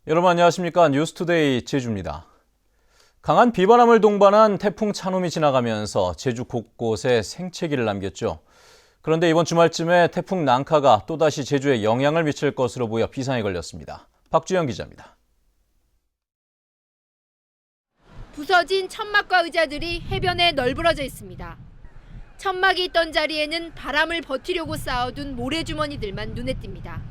여러분 안녕하십니까? 뉴스투데이 제주입니다. 강한 비바람을 동반한 태풍 찬홈이 지나가면서 제주 곳곳에 생채기를 남겼죠. 그런데 이번 주말쯤에 태풍 난카가 또다시 제주에 영향을 미칠 것으로 보여 비상에 걸렸습니다. 박주영 기자입니다. 부서진 천막과 의자들이 해변에 널브러져 있습니다. 천막이 있던 자리에는 바람을 버티려고 쌓아둔 모래주머니들만 눈에 띕니다.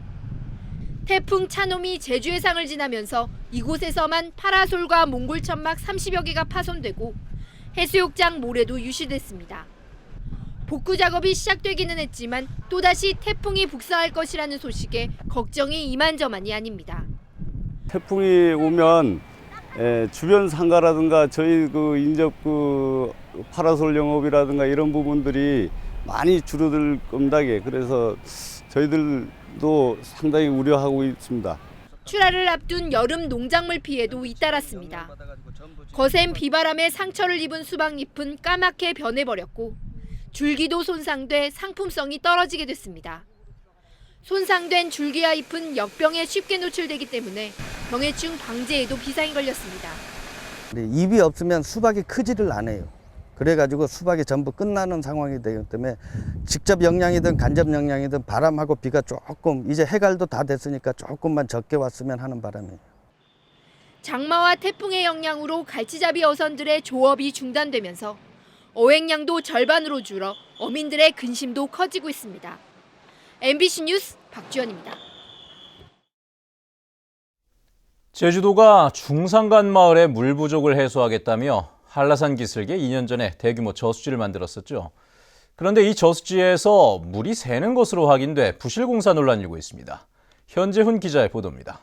태풍 찬홈이 제주 해상을 지나면서 이곳에서만 파라솔과 몽골 천막 30여 개가 파손되고 해수욕장 모래도 유실됐습니다. 복구 작업이 시작되기는 했지만 또다시 태풍이 북상할 것이라는 소식에 걱정이 이만저만이 아닙니다. 태풍이 오면 주변 상가라든가 저희 인접 파라솔 영업이라든가 이런 부분들이 많이 줄어들 겁니다. 그래서 저희들도 상당히 우려하고 있습니다. 출하를 앞둔 여름 농작물 피해도 잇따랐습니다. 거센 비바람에 상처를 입은 수박잎은 까맣게 변해버렸고 줄기도 손상돼 상품성이 떨어지게 됐습니다. 손상된 줄기와 잎은 역병에 쉽게 노출되기 때문에 병해충 방제에도 비상이 걸렸습니다. 잎이 없으면 수박이 크지를 않아요. 그래가지고 수박이 전부 끝나는 상황이 되기 때문에 직접 영양이든 간접 영양이든 바람하고 비가 조금 이제 해갈도 다 됐으니까 조금만 적게 왔으면 하는 바람이에요. 장마와 태풍의 영향으로 갈치잡이 어선들의 조업이 중단되면서 어획량도 절반으로 줄어 어민들의 근심도 커지고 있습니다. MBC 뉴스 박주연입니다. 제주도가 중산간 마을의 물 부족을 해소하겠다며 한라산 기슭에 2년 전에 대규모 저수지를 만들었었죠. 그런데 이 저수지에서 물이 새는 것으로 확인돼 부실공사 논란이 일고 있습니다. 현재훈 기자의 보도입니다.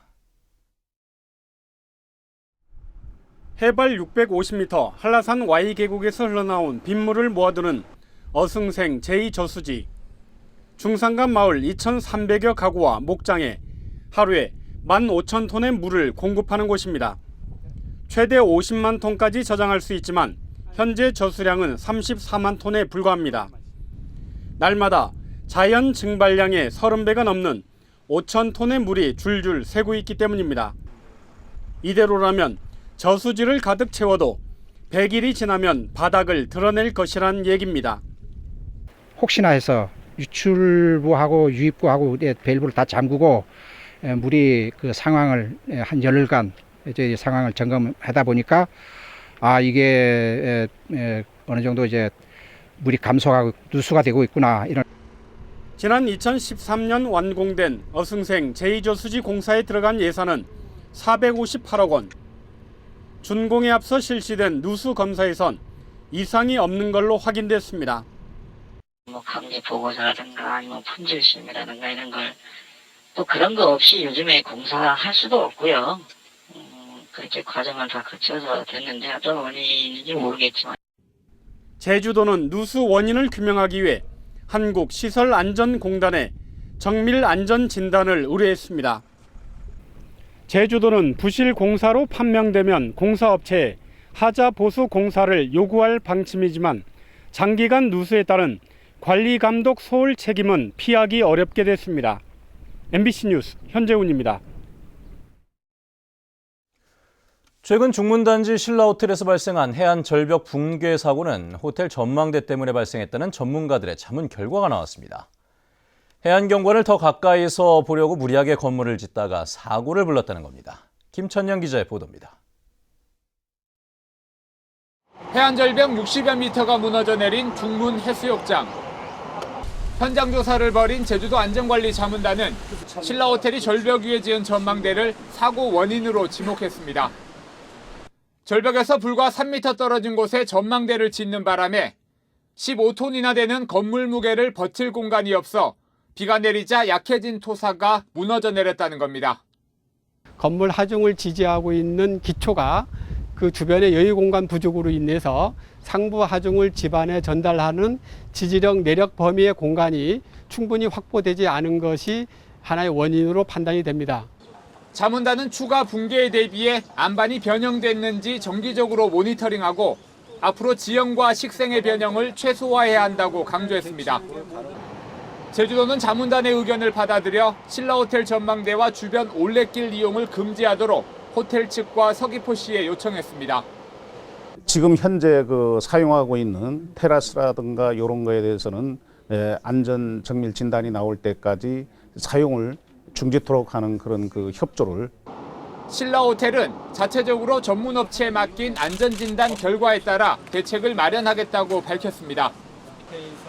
해발 650m 한라산 Y계곡에서 흘러나온 빗물을 모아두는 어승생 제2저수지. 중산간 마을 2,300여 가구와 목장에 하루에 15,000톤의 물을 공급하는 곳입니다. 최대 50만 톤까지 저장할 수 있지만 현재 저수량은 34만 톤에 불과합니다. 날마다 자연 증발량의 30배가 넘는 5,000톤의 물이 줄줄 새고 있기 때문입니다. 이대로라면 저수지를 가득 채워도 100일이 지나면 바닥을 드러낼 것이란 얘기입니다. 혹시나 해서 유출부하고 유입부하고 밸브를 다 잠그고 물이 그 상황을 한 열흘간 이제 상황을 점검하다 보니까 이게 어느 정도 이제 물이 감소하고 누수가 되고 있구나 이런. 지난 2013년 완공된 어승생 제2저수지 공사에 들어간 예산은 458억 원. 준공에 앞서 실시된 누수 검사에선 이상이 없는 걸로 확인됐습니다. 강제 보고서라든가 아니면 품질 시험이라든가 이런 걸 또 그런 거 없이 요즘에 공사할 수도 없고요. 그렇게 과정을 다 거쳐서 됐는데 어떤 원인인지 모르겠지만. 제주도는 누수 원인을 규명하기 위해 한국시설안전공단에 정밀안전진단을 의뢰했습니다. 제주도는 부실 공사로 판명되면 공사업체에 하자 보수 공사를 요구할 방침이지만 장기간 누수에 따른 관리감독 소홀 책임은 피하기 어렵게 됐습니다. MBC 뉴스 현재훈입니다. 최근 중문단지 신라호텔에서 발생한 해안 절벽 붕괴 사고는 호텔 전망대 때문에 발생했다는 전문가들의 자문 결과가 나왔습니다. 해안경관을 더 가까이서 보려고 무리하게 건물을 짓다가 사고를 불렀다는 겁니다. 김천영 기자의 보도입니다. 해안절벽 60여 미터가 무너져 내린 중문 해수욕장. 현장 조사를 벌인 제주도 안전관리자문단은 신라호텔이 절벽 위에 지은 전망대를 사고 원인으로 지목했습니다. 절벽에서 불과 3m 떨어진 곳에 전망대를 짓는 바람에 15톤이나 되는 건물 무게를 버틸 공간이 없어 비가 내리자 약해진 토사가 무너져 내렸다는 겁니다. 건물 하중을 지지하고 있는 기초가 그 주변의 여유 공간 부족으로 인해서 상부 하중을 집안에 전달하는 지지력 내력 범위의 공간이 충분히 확보되지 않은 것이 하나의 원인으로 판단이 됩니다. 자문단은 추가 붕괴에 대비해 안반이 변형됐는지 정기적으로 모니터링하고 앞으로 지형과 식생의 변형을 최소화해야 한다고 강조했습니다. 제주도는 자문단의 의견을 받아들여 신라호텔 전망대와 주변 올레길 이용을 금지하도록 호텔 측과 서귀포시에 요청했습니다. 지금 현재 사용하고 있는 테라스라든가 이런 거에 대해서는 안전 정밀 진단이 나올 때까지 사용을 중지토록 하는 그런 협조를. 신라호텔은 자체적으로 전문업체에 맡긴 안전진단 결과에 따라 대책을 마련하겠다고 밝혔습니다.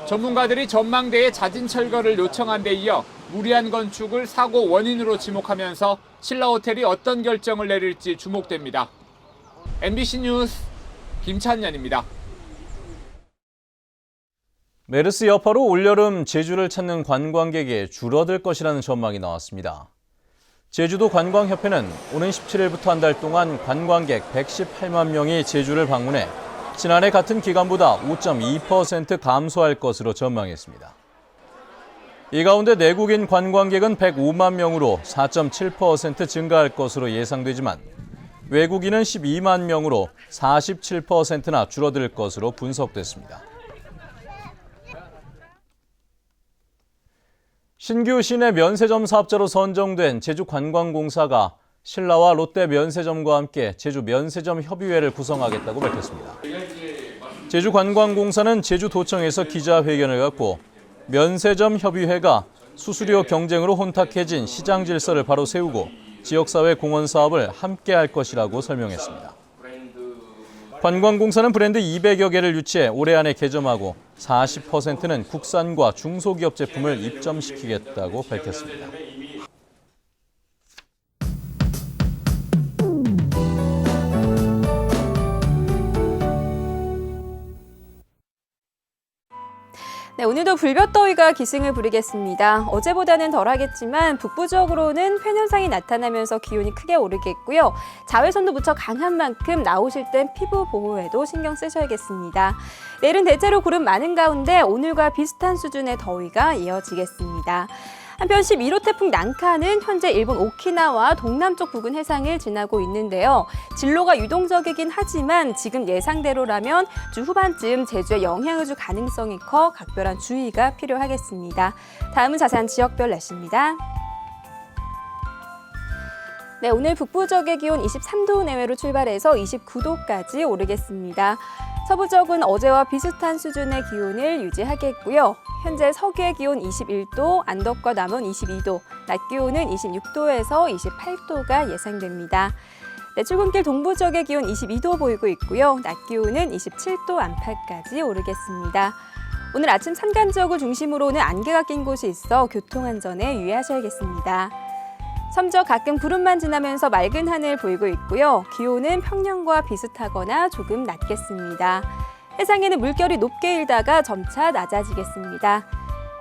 전문가들이 전망대의 자진 철거를 요청한 데 이어 무리한 건축을 사고 원인으로 지목하면서 신라호텔이 어떤 결정을 내릴지 주목됩니다. MBC 뉴스 김찬년입니다. 메르스 여파로 올여름 제주를 찾는 관광객이 줄어들 것이라는 전망이 나왔습니다. 제주도 관광협회는 오는 17일부터 한 달 동안 관광객 118만 명이 제주를 방문해 지난해 같은 기간보다 5.2% 감소할 것으로 전망했습니다. 이 가운데 내국인 관광객은 105만 명으로 4.7% 증가할 것으로 예상되지만 외국인은 12만 명으로 47%나 줄어들 것으로 분석됐습니다. 신규 시내 면세점 사업자로 선정된 제주관광공사가 신라와 롯데 면세점과 함께 제주 면세점 협의회를 구성하겠다고 밝혔습니다. 제주관광공사는 제주도청에서 기자회견을 갖고 면세점 협의회가 수수료 경쟁으로 혼탁해진 시장 질서를 바로 세우고 지역사회 공헌 사업을 함께 할 것이라고 설명했습니다. 관광공사는 브랜드 200여 개를 유치해 올해 안에 개점하고 40%는 국산과 중소기업 제품을 입점시키겠다고 밝혔습니다. 네, 오늘도 불볕더위가 기승을 부리겠습니다. 어제보다는 덜하겠지만 북부 지역으로는 팬현상이 나타나면서 기온이 크게 오르겠고요. 자외선도 무척 강한 만큼 나오실 땐 피부 보호에도 신경 쓰셔야겠습니다. 내일은 대체로 구름 많은 가운데 오늘과 비슷한 수준의 더위가 이어지겠습니다. 한편 11호 태풍 난카는 현재 일본 오키나와 동남쪽 부근 해상을 지나고 있는데요. 진로가 유동적이긴 하지만 지금 예상대로라면 주 후반쯤 제주에 영향을 줄 가능성이 커 각별한 주의가 필요하겠습니다. 다음은 자세한 지역별 날씨입니다. 네, 오늘 북부 지역의 기온 23도 내외로 출발해서 29도까지 오르겠습니다. 서부 지역은 어제와 비슷한 수준의 기온을 유지하겠고요. 현재 서귀의 기온 21도, 안덕과 남원 22도, 낮 기온은 26도에서 28도가 예상됩니다. 네, 출근길 동부 지역의 기온 22도 보이고 있고요. 낮 기온은 27도 안팎까지 오르겠습니다. 오늘 아침 산간 지역을 중심으로는 안개가 낀 곳이 있어 교통안전에 유의하셔야겠습니다. 섬적 가끔 구름만 지나면서 맑은 하늘 보이고 있고요. 기온은 평년과 비슷하거나 조금 낮겠습니다. 해상에는 물결이 높게 일다가 점차 낮아지겠습니다.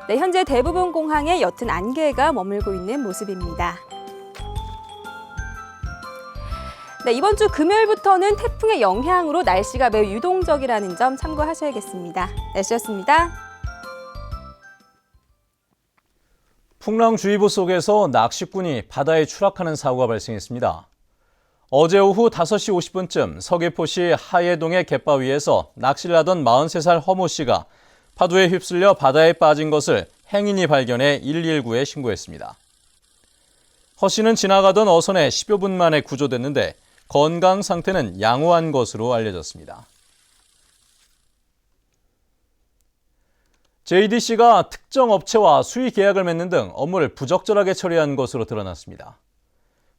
네, 현재 대부분 공항에 옅은 안개가 머물고 있는 모습입니다. 네, 이번 주 금요일부터는 태풍의 영향으로 날씨가 매우 유동적이라는 점 참고하셔야겠습니다. 날씨였습니다. 풍랑주의보 속에서 낚시꾼이 바다에 추락하는 사고가 발생했습니다. 어제 오후 5시 50분쯤 서귀포시 하예동의 갯바위에서 낚시를 하던 43살 허모 씨가 파도에 휩쓸려 바다에 빠진 것을 행인이 발견해 119에 신고했습니다. 허 씨는 지나가던 어선에 10여 분 만에 구조됐는데 건강 상태는 양호한 것으로 알려졌습니다. JDC가 특정 업체와 수의 계약을 맺는 등 업무를 부적절하게 처리한 것으로 드러났습니다.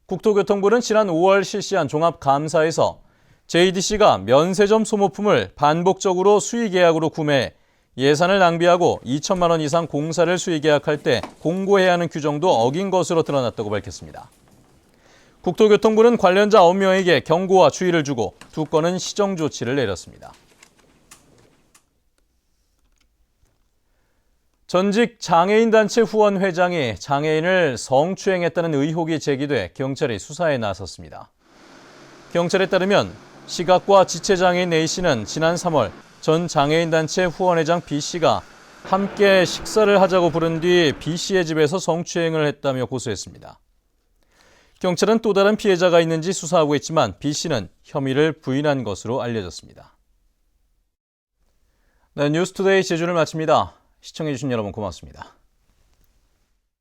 국토교통부는 지난 5월 실시한 종합감사에서 JDC가 면세점 소모품을 반복적으로 수의 계약으로 구매해 예산을 낭비하고 2천만 원 이상 공사를 수의 계약할 때 공고해야 하는 규정도 어긴 것으로 드러났다고 밝혔습니다. 국토교통부는 관련자 9명에게 경고와 주의를 주고 2건은 시정 조치를 내렸습니다. 전직 장애인단체 후원 회장이 장애인을 성추행했다는 의혹이 제기돼 경찰이 수사에 나섰습니다. 경찰에 따르면 시각과 지체장애인 A씨는 지난 3월 전 장애인단체 후원회장 B씨가 함께 식사를 하자고 부른 뒤 B씨의 집에서 성추행을 했다며 고소했습니다. 경찰은 또 다른 피해자가 있는지 수사하고 있지만 B씨는 혐의를 부인한 것으로 알려졌습니다. 네, 뉴스투데이 제주를 마칩니다. 시청해주신 여러분 고맙습니다.